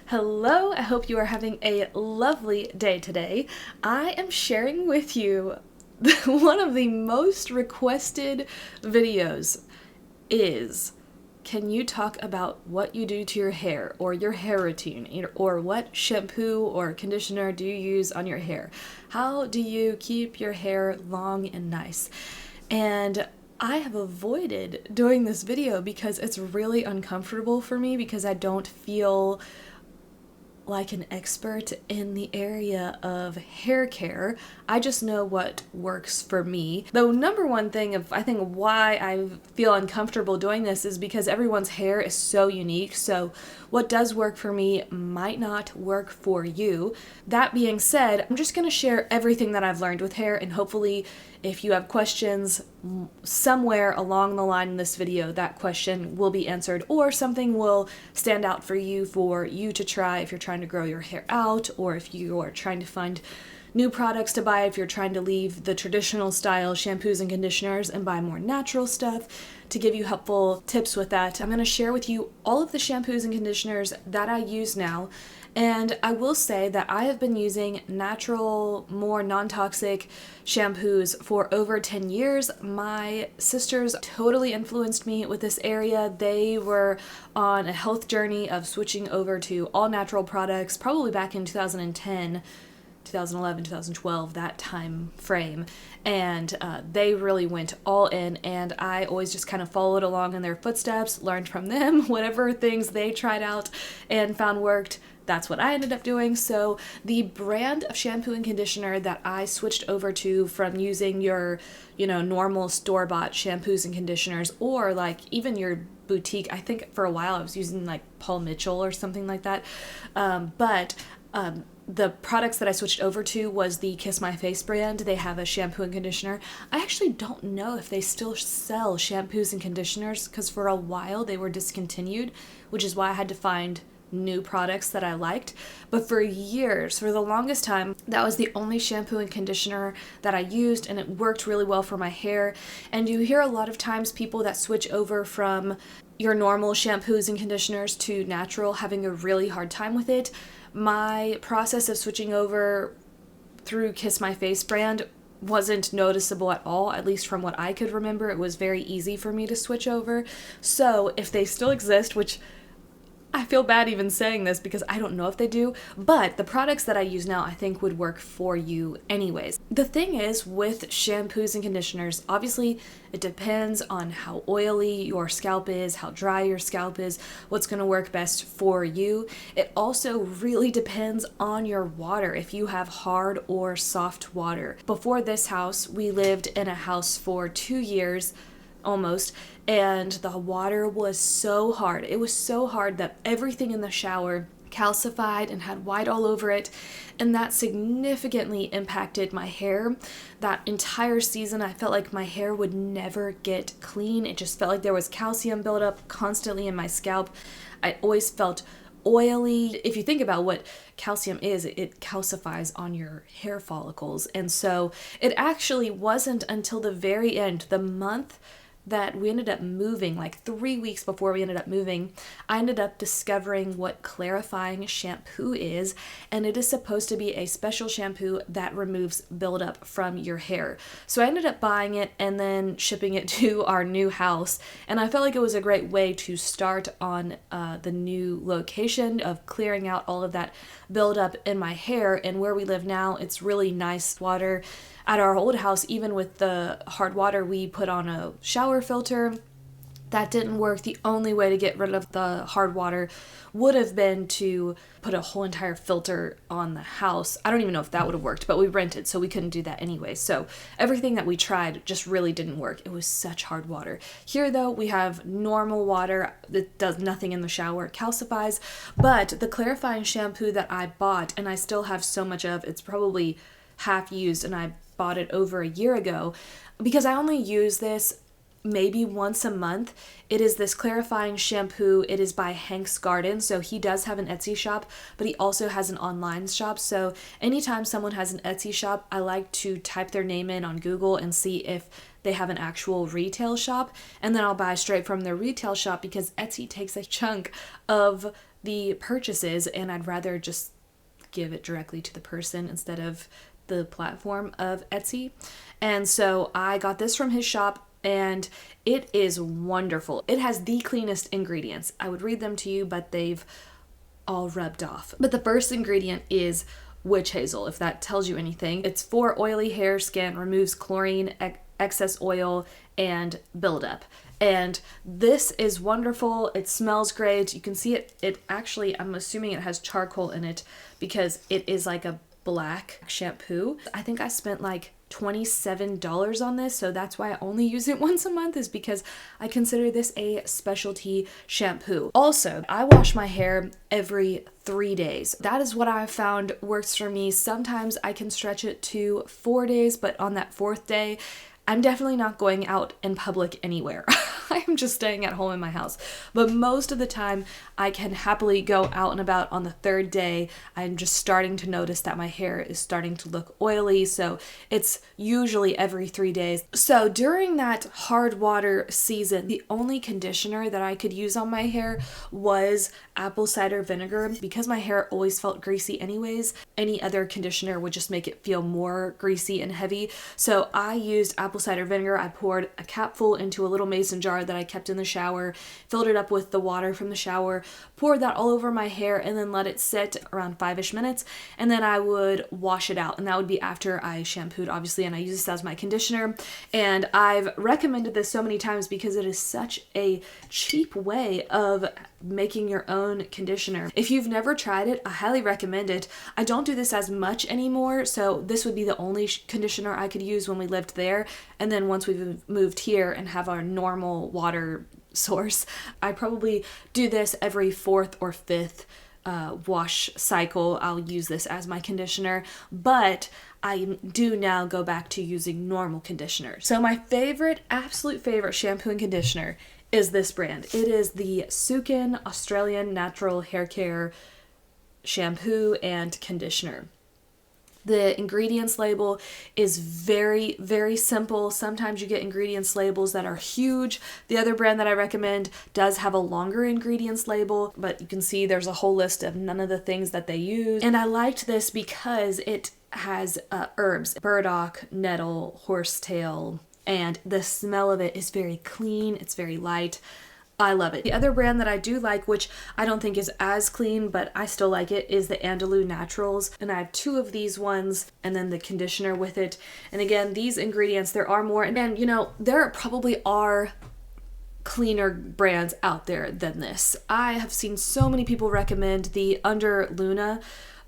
Hello, I hope you are having a lovely day today. I am sharing with you one of the most requested videos is, can you talk about what you do to your hair or your hair routine or what shampoo or conditioner do you use on your hair? How do you keep your hair long and nice? And I have avoided doing this video because it's really uncomfortable for me because I don't feel like an expert in the area of hair care. I just know what works for me. The number one thing of I think why I feel uncomfortable doing this is because everyone's hair is so unique. So what does work for me might not work for you. That being said, I'm just going to share everything that I've learned with hair, and hopefully if you have questions somewhere along the line in this video, that question will be answered or something will stand out for you to try if you're trying to grow your hair out, or if you are trying to find new products to buy, if you're trying to leave the traditional style shampoos and conditioners and buy more natural stuff. To give you helpful tips with that, I'm going to share with you all of the shampoos and conditioners that I use now. And I will say that I have been using natural, more non-toxic shampoos for over 10 years. My sisters totally influenced me with this area. They were on a health journey of switching over to all natural products, probably back in 2010. 2011, 2012, that time frame, and they really went all in, and I always just kind of followed along in their footsteps, learned from them, whatever things they tried out and found worked, that's what I ended up doing. So the brand of shampoo and conditioner that I switched over to from using your, normal store-bought shampoos and conditioners, or like even your boutique, I think for a while I was using like Paul Mitchell or something like that, but the products that I switched over to was the Kiss My Face brand. They have a shampoo and conditioner. I actually don't know if they still sell shampoos and conditioners because for a while they were discontinued, which is why I had to find new products that I liked. But for years, for the longest time, that was the only shampoo and conditioner that I used, and it worked really well for my hair. And you hear a lot of times people that switch over from your normal shampoos and conditioners to natural having a really hard time with it. My process of switching over through Kiss My Face brand wasn't noticeable at all, at least from what I could remember. It was very easy for me to switch over. So if they still exist, which I feel bad even saying this because I don't know if they do, but the products that I use now I think would work for you anyways. The thing is with shampoos and conditioners, obviously it depends on how oily your scalp is, how dry your scalp is, what's going to work best for you. It also really depends on your water, if you have hard or soft water. Before this house, we lived in a house for 2 years almost, and the water was so hard. It was so hard that everything in the shower calcified and had white all over it, and that significantly impacted my hair. That entire season I felt like my hair would never get clean. It just felt like there was calcium buildup constantly in my scalp. I always felt oily. If you think about what calcium is, it calcifies on your hair follicles. And so it actually wasn't until the very end, the month that we ended up moving, like 3 weeks before we ended up moving, I ended up discovering what clarifying shampoo is, and it is supposed to be a special shampoo that removes buildup from your hair. So I ended up buying it and then shipping it to our new house, and I felt like it was a great way to start on the new location of clearing out all of that buildup in my hair. And where we live now, it's really nice water. At our old house, even with the hard water, we put on a shower filter. That didn't work. The only way to get rid of the hard water would have been to put a whole entire filter on the house. I don't even know if that would have worked, but we rented, so we couldn't do that anyway. So everything that we tried just really didn't work. It was such hard water. Here, though, we have normal water that does nothing in the shower. It calcifies. But the clarifying shampoo that I bought, and I still have so much of, it's probably half used, and I bought it over a year ago because I only use this maybe once a month. It is this clarifying shampoo. It is by Hank's Garden. So he does have an Etsy shop, but he also has an online shop. So anytime someone has an Etsy shop, I like to type their name in on Google and see if they have an actual retail shop, and then I'll buy straight from their retail shop because Etsy takes a chunk of the purchases, and I'd rather just give it directly to the person instead of the platform of Etsy. And so I got this from his shop, and it is wonderful. It has the cleanest ingredients. I would read them to you, but they've all rubbed off. But the first ingredient is witch hazel, if that tells you anything. It's for oily hair, skin, removes chlorine, excess oil, and buildup. And this is wonderful. It smells great. You can see it actually, I'm assuming it has charcoal in it because it is like a black shampoo. I think I spent like $27 on this, so that's why I only use it once a month, is because I consider this a specialty shampoo. Also, I wash my hair every 3 days. That is what I found works for me. Sometimes I can stretch it to 4 days, but on that 4th day, I'm definitely not going out in public anywhere. I'm just staying at home in my house. But most of the time, I can happily go out and about on the 3rd day. I'm just starting to notice that my hair is starting to look oily, so it's usually every 3 days. So during that hard water season, the only conditioner that I could use on my hair was apple cider vinegar. Because my hair always felt greasy anyways, any other conditioner would just make it feel more greasy and heavy. So I used apple cider vinegar. I poured a capful into a little mason jar that I kept in the shower, filled it up with the water from the shower, poured that all over my hair, and then let it sit around 5-ish minutes, and then I would wash it out, and that would be after I shampooed, obviously, and I use this as my conditioner. And I've recommended this so many times because it is such a cheap way of making your own conditioner. If you've never tried it, I highly recommend it. I don't do this as much anymore, so this would be the only conditioner I could use when we lived there. And then once we've moved here and have our normal water source, I probably do this every 4th or 5th wash cycle. I'll use this as my conditioner, but I do now go back to using normal conditioner. So my favorite, absolute favorite shampoo and conditioner is this brand. It is the Sukin Australian Natural Hair Care shampoo and conditioner. The ingredients label is very, very simple. Sometimes you get ingredients labels that are huge. The other brand that I recommend does have a longer ingredients label, but you can see there's a whole list of none of the things that they use. And I liked this because it has herbs, burdock, nettle, horsetail, and the smell of it is very clean. It's very light. I love it. The other brand that I do like, which I don't think is as clean, but I still like it, is the Andalou Naturals. And I have 2 of these ones, and then the conditioner with it. And again, these ingredients, there are more. And you know, there probably are cleaner brands out there than this. I have seen so many people recommend the Under Luna,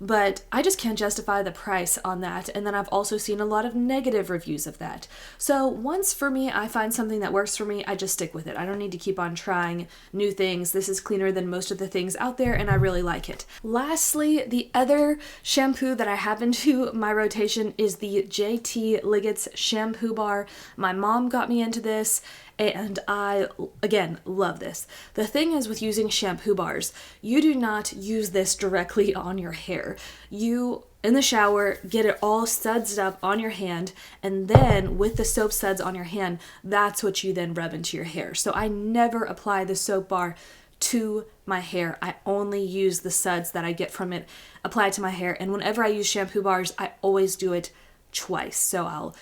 but I just can't justify the price on that. And then I've also seen a lot of negative reviews of that. So once for me, I find something that works for me, I just stick with it. I don't need to keep on trying new things. This is cleaner than most of the things out there, and I really like it. Lastly, the other shampoo that I have into my rotation is the JT Liggett's shampoo bar. My mom got me into this, and I, again, love this. The thing is with using shampoo bars, you do not use this directly on your hair. You, in the shower, get it all sudsed up on your hand, and then with the soap suds on your hand, that's what you then rub into your hair. So I never apply the soap bar to my hair. I only use the suds that I get from it applied to my hair, and whenever I use shampoo bars, I always do it twice. So I'll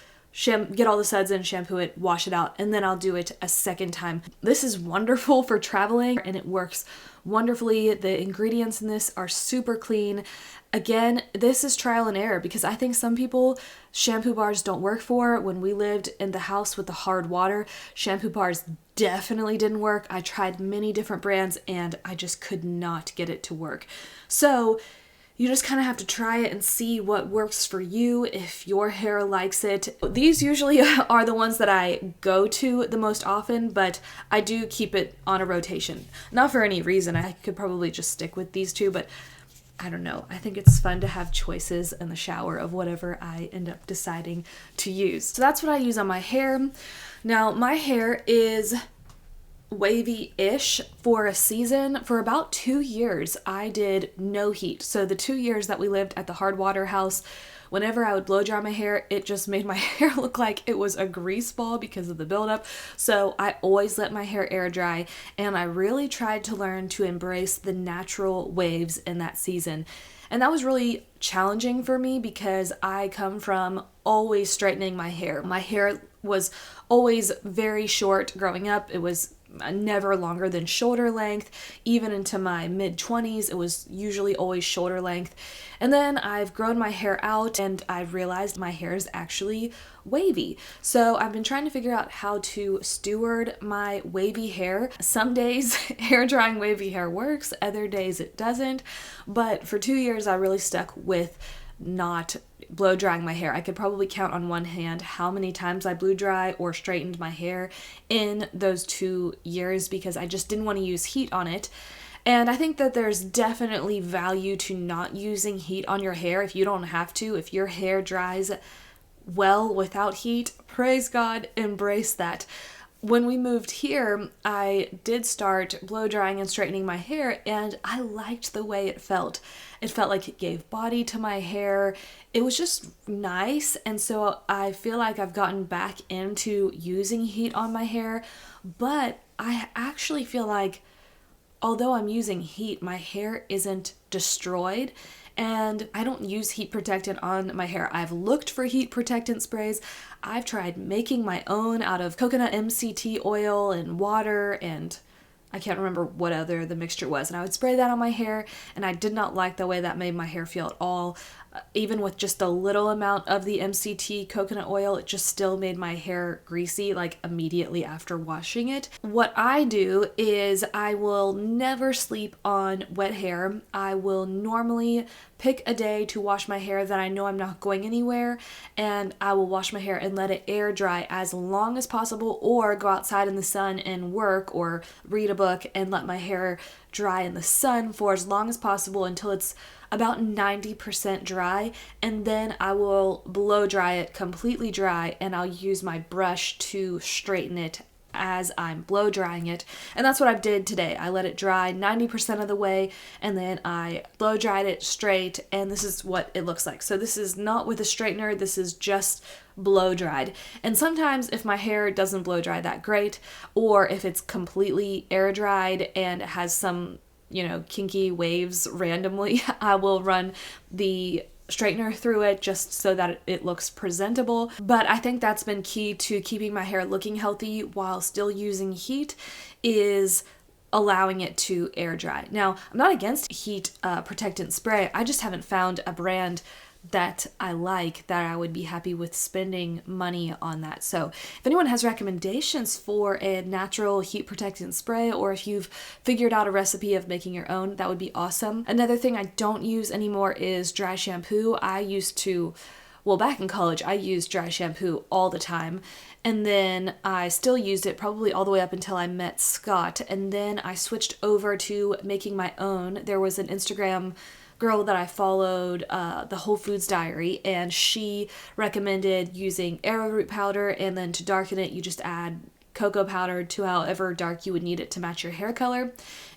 get all the suds in, shampoo it, wash it out, and then I'll do it a second time. This is wonderful for traveling, and it works wonderfully. The ingredients in this are super clean. Again, this is trial and error because I think some people shampoo bars don't work for. When we lived in the house with the hard water, shampoo bars definitely didn't work. I tried many different brands and I just could not get it to work. So you just kind of have to try it and see what works for you if your hair likes it. These usually are the ones that I go to the most often, but I do keep it on a rotation. Not for any reason. I could probably just stick with these 2, but I don't know. I think it's fun to have choices in the shower of whatever I end up deciding to use. So that's what I use on my hair. Now, my hair is wavy-ish for a season. For about 2 years, I did no heat. So the 2 years that we lived at the hard water house, whenever I would blow dry my hair, it just made my hair look like it was a grease ball because of the buildup. So I always let my hair air dry, and I really tried to learn to embrace the natural waves in that season. And that was really challenging for me because I come from always straightening my hair. My hair was always very short growing up. It was never longer than shoulder length. Even into my mid-20s, it was usually always shoulder length. And then I've grown my hair out and I've realized my hair is actually wavy. So I've been trying to figure out how to steward my wavy hair. Some days hair drying wavy hair works, other days it doesn't. But for 2 years, I really stuck with not blow drying my hair. I could probably count on one hand how many times I blew dry or straightened my hair in those 2 years because I just didn't want to use heat on it. And I think that there's definitely value to not using heat on your hair if you don't have to. If your hair dries well without heat, praise God, embrace that. When we moved here, I did start blow drying and straightening my hair, and I liked the way it felt. It felt like it gave body to my hair. It was just nice, and so I feel like I've gotten back into using heat on my hair, but I actually feel like although I'm using heat, my hair isn't destroyed. And I don't use heat protectant on my hair. I've looked for heat protectant sprays. I've tried making my own out of coconut MCT oil and water, and I can't remember what other the mixture was. And I would spray that on my hair, and I did not like the way that made my hair feel at all. Even with just a little amount of the MCT coconut oil, it just still made my hair greasy, like immediately after washing it. What I do is I will never sleep on wet hair. I will normally pick a day to wash my hair that I know I'm not going anywhere, and I will wash my hair and let it air dry as long as possible, or go outside in the sun and work or read a book and let my hair dry in the sun for as long as possible until it's about 90% dry, and then I will blow dry it completely dry, and I'll use my brush to straighten it as I'm blow drying it. And that's what I did today. I let it dry 90% of the way, and then I blow dried it straight, and this is what it looks like. So this is not with a straightener, this is just blow dried. And sometimes if my hair doesn't blow dry that great, or if it's completely air dried and it has some kinky waves randomly, I will run the straightener through it just so that it looks presentable. But I think that's been key to keeping my hair looking healthy while still using heat, is allowing it to air dry. Now, I'm not against heat protectant spray. I just haven't found a brand that I like that I would be happy with spending money on that. So if anyone has recommendations for a natural heat protectant spray, or if you've figured out a recipe of making your own, that would be awesome. Another thing I don't use anymore is dry shampoo. Back in college, I used dry shampoo all the time, and then I still used it probably all the way up until I met Scott, and then I switched over to making my own. There was an Instagram girl that I followed, the Whole Foods Diary, and she recommended using arrowroot powder, and then to darken it, you just add cocoa powder to however dark you would need it to match your hair color.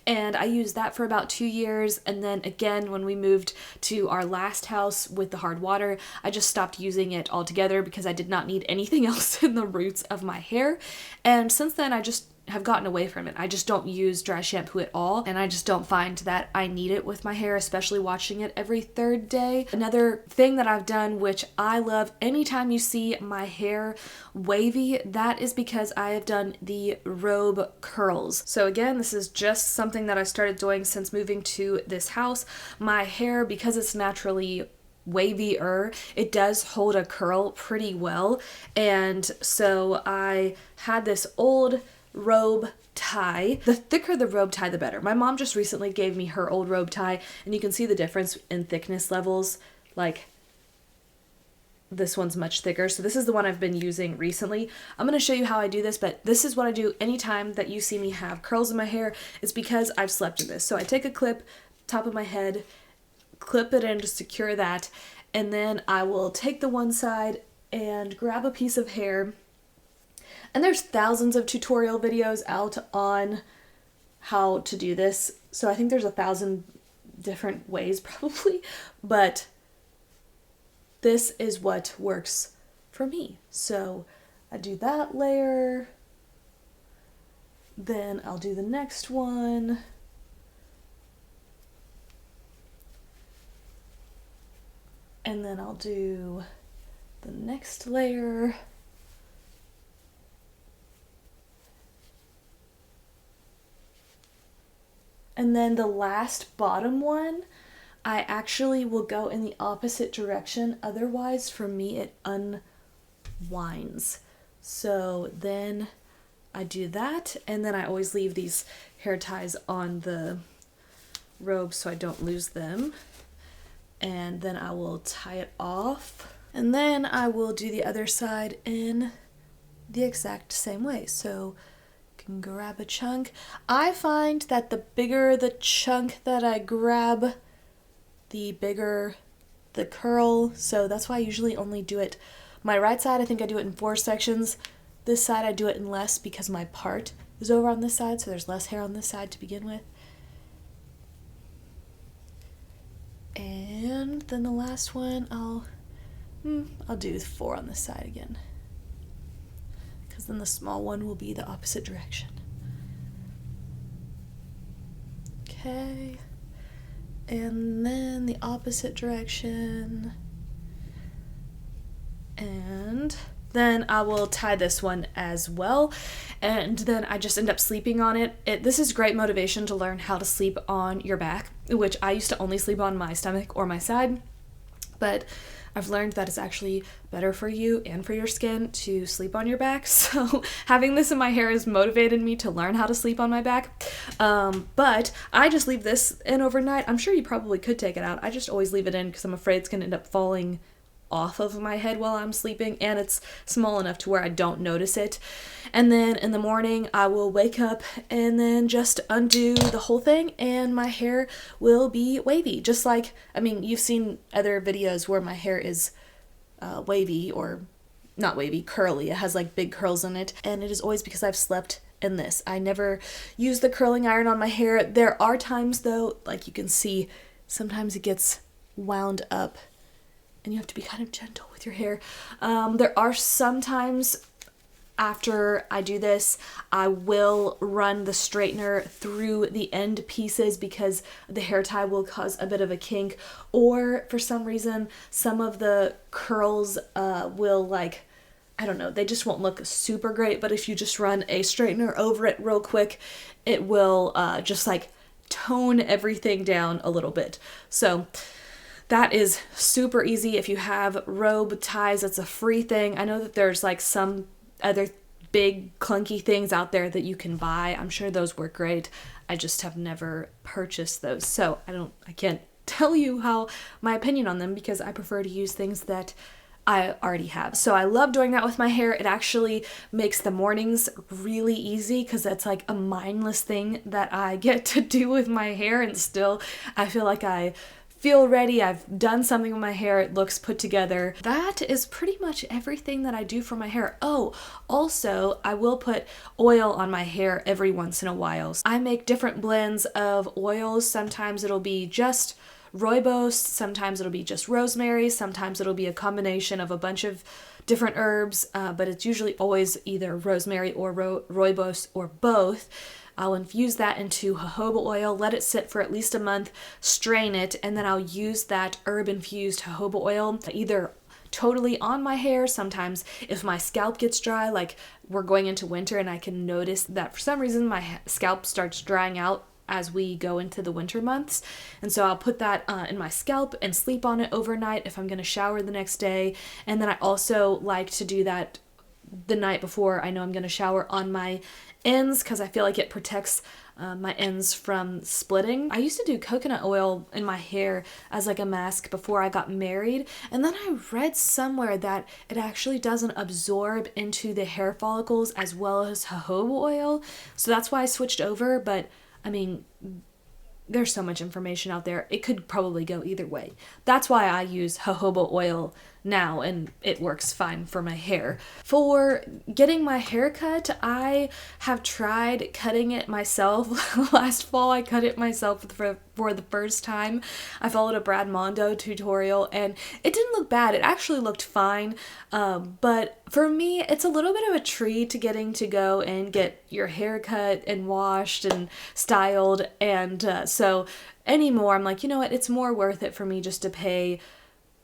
And I used that for about 2 years, and then again when we moved to our last house with the hard water, I just stopped using it altogether because I did not need anything else in the roots of my hair. And since then I just have gotten away from it. I just don't use dry shampoo at all, and I just don't find that I need it with my hair, especially washing it every third day. Another thing that I've done, which I love, anytime you see my hair wavy, that is because I have done the Robe curls. So again, this is just something that I started doing since moving to this house. My hair, because it's naturally wavier, it does hold a curl pretty well, and so I had this old Robe tie. The thicker the Robe tie, the better. My mom just recently gave me her old Robe tie, and you can see the difference in thickness levels. Like, this one's much thicker. So this is the one I've been using recently. I'm going to show you how I do this, but this is what I do anytime that you see me have curls in my hair. It's because I've slept in this. So I take a clip, top of my head, clip it in to secure that, and then I will take the one side and grab a piece of hair And there's thousands of tutorial videos out on how to do this. So I think there's 1,000 different ways probably, but this is what works for me. So I do that layer, then I'll do the next one, and then I'll do the next layer, and then the last bottom one, I actually will go in the opposite direction. Otherwise, for me, it unwinds. So then I do that, and then I always leave these hair ties on the robe so I don't lose them. And then I will tie it off. And then I will do the other side in the exact same way. So you can grab a chunk. I find that the bigger the chunk that I grab, the bigger the curl. So that's why I usually only do it. My right side, I think I do it in 4 sections. This side I do it in less because my part is over on this side, so there's less hair on this side to begin with. And then the last one, I'll do 4 on this side again, because then the small one will be the opposite direction. Okay, and then the opposite direction, and then I will tie this one as well, and then I just end up sleeping on it. This is great motivation to learn how to sleep on your back, which I used to only sleep on my stomach or my side, but I've learned that it's actually better for you and for your skin to sleep on your back. So having this in my hair has motivated me to learn how to sleep on my back. But I just leave this in overnight. I'm sure you probably could take it out. I just always leave it in because I'm afraid it's going to end up falling off of my head while I'm sleeping, and it's small enough to where I don't notice it. And then in the morning I will wake up and then just undo the whole thing, and my hair will be wavy. Just like, I mean, you've seen other videos where my hair is wavy, or not wavy, curly. It has like big curls in it, and it is always because I've slept in this. I never use the curling iron on my hair. There are times though, like you can see, sometimes it gets wound up and you have to be kind of gentle with your hair. There are sometimes after I do this, I will run the straightener through the end pieces because the hair tie will cause a bit of a kink, or for some reason, some of the curls will, like, I don't know, they just won't look super great, but if you just run a straightener over it real quick, it will just like tone everything down a little bit. So that is super easy. If you have robe ties, it's a free thing. I know that there's like some other big clunky things out there that you can buy. I'm sure those work great. I just have never purchased those. So I can't tell you how my opinion on them, because I prefer to use things that I already have. So I love doing that with my hair. It actually makes the mornings really easy because that's like a mindless thing that I get to do with my hair, and still I feel like I feel ready. I've done something with my hair. It looks put together. That is pretty much everything that I do for my hair. Oh, also, I will put oil on my hair every once in a while. I make different blends of oils. Sometimes it'll be just rooibos, sometimes it'll be just rosemary, sometimes it'll be a combination of a bunch of different herbs, but it's usually always either rosemary or rooibos or both. I'll infuse that into jojoba oil, let it sit for at least a month, strain it, and then I'll use that herb-infused jojoba oil either totally on my hair. Sometimes if my scalp gets dry, like we're going into winter and I can notice that for some reason my scalp starts drying out as we go into the winter months, and so I'll put that in my scalp and sleep on it overnight if I'm going to shower the next day. And then I also like to do that the night before I know I'm going to shower on my ends, because I feel like it protects my ends from splitting. I used to do coconut oil in my hair as like a mask before I got married, and then I read somewhere that it actually doesn't absorb into the hair follicles as well as jojoba oil, so that's why I switched over. But I mean, there's so much information out there, it could probably go either way. That's why I use jojoba oil now, and it works fine for my hair. For getting my hair cut, I have tried cutting it myself. Last fall I cut it myself for the first time. I followed a Brad Mondo tutorial and it didn't look bad. It actually looked fine, but for me it's a little bit of a treat getting to go and get your hair cut and washed and styled, and so anymore I'm like, you know what, it's more worth it for me just to pay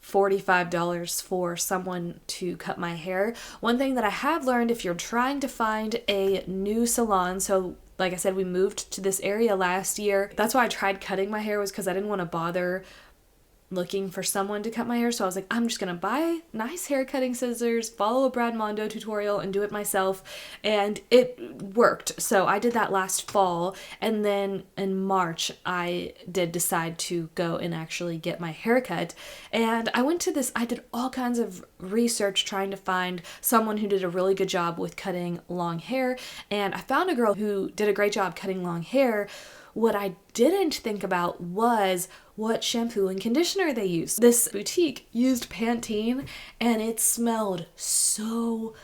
$45 for someone to cut my hair. One thing that I have learned, if you're trying to find a new salon, so like I said, we moved to this area last year. That's why I tried cutting my hair, was because I didn't want to bother looking for someone to cut my hair. So I was like, I'm just gonna buy nice hair cutting scissors, follow a Brad Mondo tutorial, and do it myself. And it worked. So I did that last fall, and then in March I did decide to go and actually get my hair cut. And I did all kinds of research trying to find someone who did a really good job with cutting long hair, and I found a girl who did a great job cutting long hair. What I didn't think about was what shampoo and conditioner they used. This boutique used Pantene, and it smelled so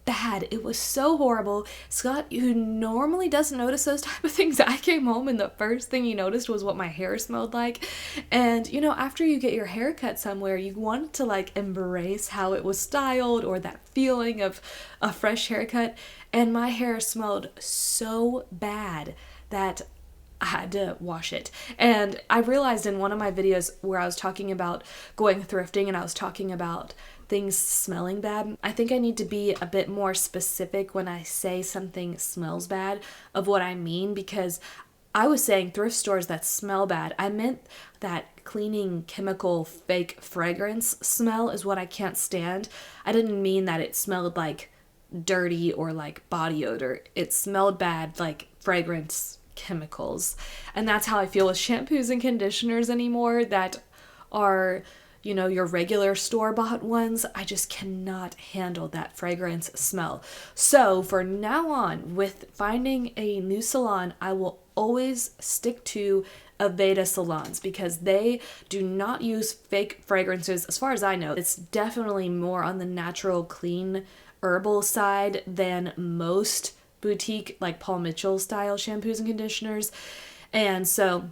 bad. It was so horrible. Scott, who normally doesn't notice those type of things, I came home and the first thing he noticed was what my hair smelled like. And you know, after you get your hair cut somewhere, you want to like embrace how it was styled, or that feeling of a fresh haircut. And my hair smelled so bad that I had to wash it. And I realized in one of my videos where I was talking about going thrifting and I was talking about things smelling bad, I think I need to be a bit more specific when I say something smells bad of what I mean, because I was saying thrift stores that smell bad. I meant that cleaning chemical fake fragrance smell is what I can't stand. I didn't mean that it smelled like dirty or like body odor. It smelled bad like fragrance chemicals. And that's how I feel with shampoos and conditioners anymore that are, you know, your regular store-bought ones. I just cannot handle that fragrance smell. So for now on, with finding a new salon, I will always stick to Aveda salons because they do not use fake fragrances. As far as I know, it's definitely more on the natural, clean, herbal side than most boutique like Paul Mitchell style shampoos and conditioners. And so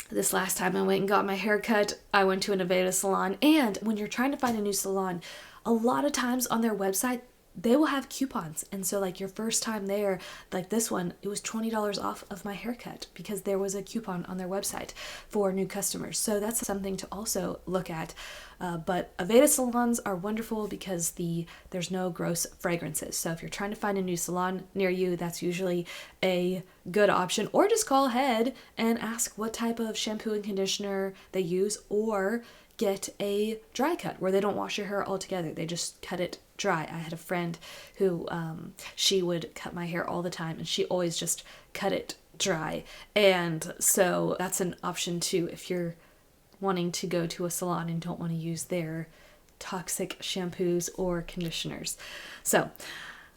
this last time I went and got my hair cut, I went to an Aveda salon. And when you're trying to find a new salon, a lot of times on their website they will have coupons. And so like your first time there, like this one, it was $20 off of my haircut because there was a coupon on their website for new customers. So that's something to also look at. But Aveda salons are wonderful because there's no gross fragrances. So if you're trying to find a new salon near you, that's usually a good option. Or just call ahead and ask what type of shampoo and conditioner they use, or get a dry cut where they don't wash your hair altogether. They just cut it dry. I had a friend who she would cut my hair all the time, and she always just cut it dry. And so that's an option too if you're wanting to go to a salon and don't want to use their toxic shampoos or conditioners. So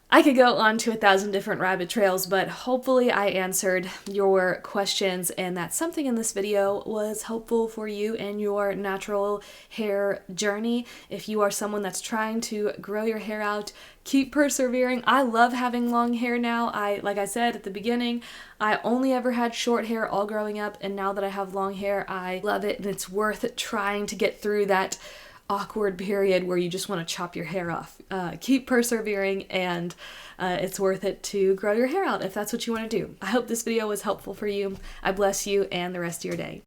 I could go on to 1,000 different rabbit trails, but hopefully I answered your questions and that something in this video was helpful for you in your natural hair journey. If you are someone that's trying to grow your hair out, keep persevering. I love having long hair now. Like I said at the beginning, I only ever had short hair all growing up, and now that I have long hair, I love it, and it's worth trying to get through that awkward period where you just want to chop your hair off. Keep persevering, and it's worth it to grow your hair out if that's what you want to do. I hope this video was helpful for you. I bless you and the rest of your day.